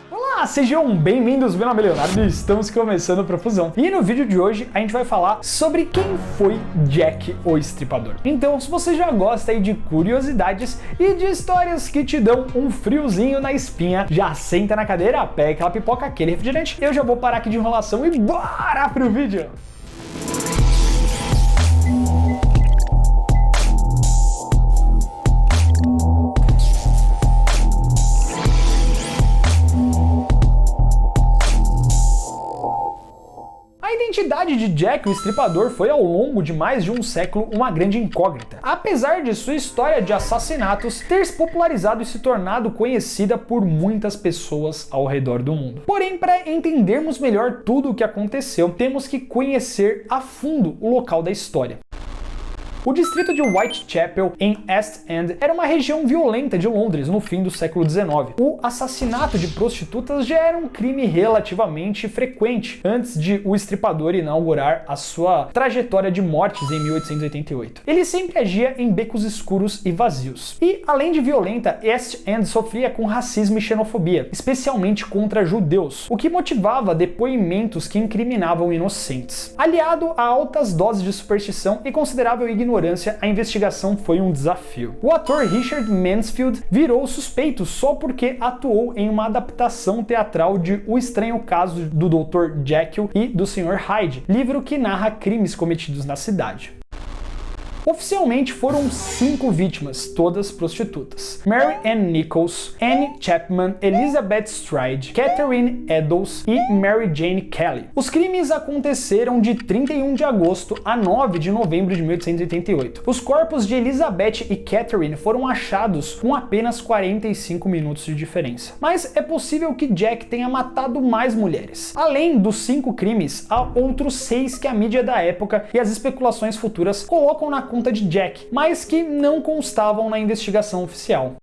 Olá, sejam bem-vindos, meu nome é Leonardo e estamos começando Profusão. E no vídeo de hoje a gente vai falar sobre quem foi Jack o Estripador. Então, se você já gosta aí de curiosidades e de histórias que te dão um friozinho na espinha, já senta na cadeira, pega aquela pipoca, aquele refrigerante, eu já vou parar aqui de enrolação e bora pro vídeo! A identidade de Jack o Estripador foi ao longo de mais de um século uma grande incógnita, apesar de sua história de assassinatos ter se popularizado e se tornado conhecida por muitas pessoas ao redor do mundo. Porém, para entendermos melhor tudo o que aconteceu, temos que conhecer a fundo o local da história. O distrito de Whitechapel, em East End, era uma região violenta de Londres no fim do século XIX. O assassinato de prostitutas já era um crime relativamente frequente antes de o Estripador inaugurar a sua trajetória de mortes em 1888. Ele sempre agia em becos escuros e vazios. E, além de violenta, East End sofria com racismo e xenofobia, especialmente contra judeus, o que motivava depoimentos que incriminavam inocentes. Aliado a altas doses de superstição e considerável ignorância, a investigação foi um desafio. O ator Richard Mansfield virou suspeito só porque atuou em uma adaptação teatral de O Estranho Caso do Dr. Jekyll e do Sr. Hyde, livro que narra crimes cometidos na cidade. Oficialmente foram 5 vítimas, todas prostitutas: Mary Ann Nichols, Anne Chapman, Elizabeth Stride, Catherine Eddowes e Mary Jane Kelly. Os crimes aconteceram de 31 de agosto a 9 de novembro de 1888. Os corpos de Elizabeth e Catherine foram achados com apenas 45 minutos de diferença. Mas é possível que Jack tenha matado mais mulheres. Além dos 5 crimes, há outros 6 que a mídia da época e as especulações futuras colocam na conta de Jack, mas que não constavam na investigação oficial.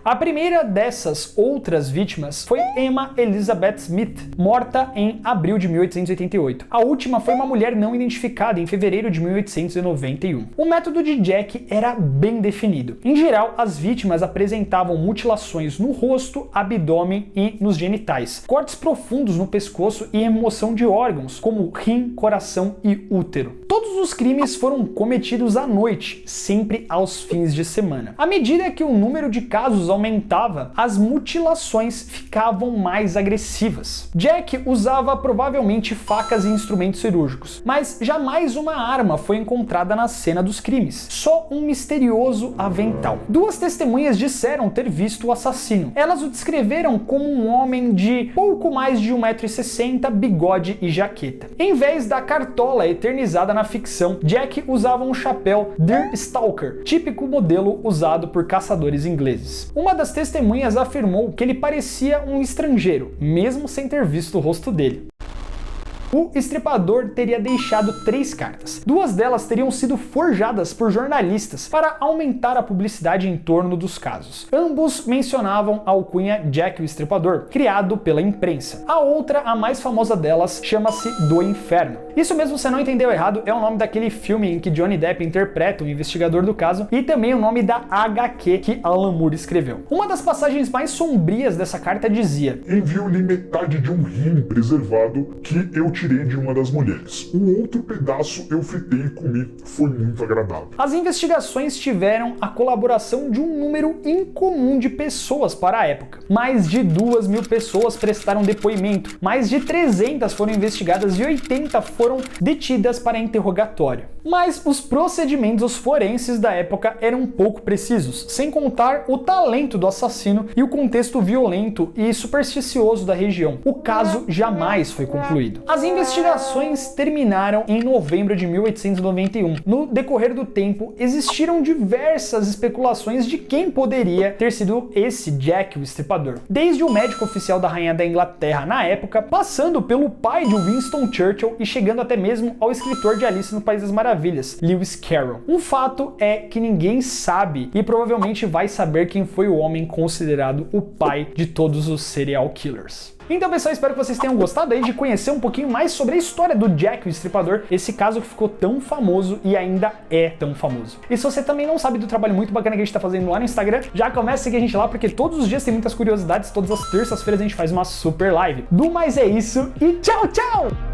A primeira dessas outras vítimas foi Emma Elizabeth Smith, morta em abril de 1888. A última foi uma mulher não identificada em fevereiro de 1891. O método de Jack era bem definido. Em geral, as vítimas apresentavam mutilações no rosto, abdômen e nos genitais, cortes profundos no pescoço e remoção de órgãos, como rim, coração e útero. Todos os crimes foram cometidos à noite, sempre aos fins de semana. À medida que o número de casos aumentava, as mutilações ficavam mais agressivas. Jack usava provavelmente facas e instrumentos cirúrgicos, mas jamais uma arma foi encontrada na cena dos crimes, só um misterioso avental. 2 testemunhas disseram ter visto o assassino. Elas o descreveram como um homem de pouco mais de 1,60 m, bigode e jaqueta. Em vez da cartola eternizada na ficção, Jack usava um chapéu Deerstalker, típico modelo usado por caçadores ingleses. Uma das testemunhas afirmou que ele parecia um estrangeiro, mesmo sem ter visto o rosto dele. O Estripador teria deixado 3 cartas. 2 delas teriam sido forjadas por jornalistas para aumentar a publicidade em torno dos casos. Ambos mencionavam a alcunha Jack o Estripador, criado pela imprensa. A outra, a mais famosa delas, chama-se Do Inferno. Isso mesmo, você não entendeu errado, é o nome daquele filme em que Johnny Depp interpreta o investigador do caso e também o nome da HQ que Alan Moore escreveu. Uma das passagens mais sombrias dessa carta dizia: enviou-lhe metade de um rim preservado que eu tirei de uma das mulheres. O outro pedaço eu fritei e comi. Foi muito agradável. As investigações tiveram a colaboração de um número incomum de pessoas para a época. Mais de 2.000 pessoas prestaram depoimento, mais de 300 foram investigadas e 80 foram detidas para interrogatório. Mas os procedimentos forenses da época eram pouco precisos, sem contar o talento do assassino e o contexto violento e supersticioso da região. O caso jamais foi concluído. As investigações terminaram em novembro de 1891. No decorrer do tempo, existiram diversas especulações de quem poderia ter sido esse Jack o Estripador. Desde o médico oficial da Rainha da Inglaterra na época, passando pelo pai de Winston Churchill e chegando até mesmo ao escritor de Alice no País das Maravilhas, Lewis Carroll. Um fato é que ninguém sabe e provavelmente vai saber quem foi o homem considerado o pai de todos os serial killers. Então, pessoal, espero que vocês tenham gostado aí de conhecer um pouquinho mais sobre a história do Jack o Estripador, esse caso que ficou tão famoso e ainda é tão famoso. E se você também não sabe do trabalho muito bacana que a gente tá fazendo lá no Instagram, já começa a seguir a gente lá, porque todos os dias tem muitas curiosidades, todas as terças-feiras a gente faz uma super live. Do mais é isso e tchau, tchau!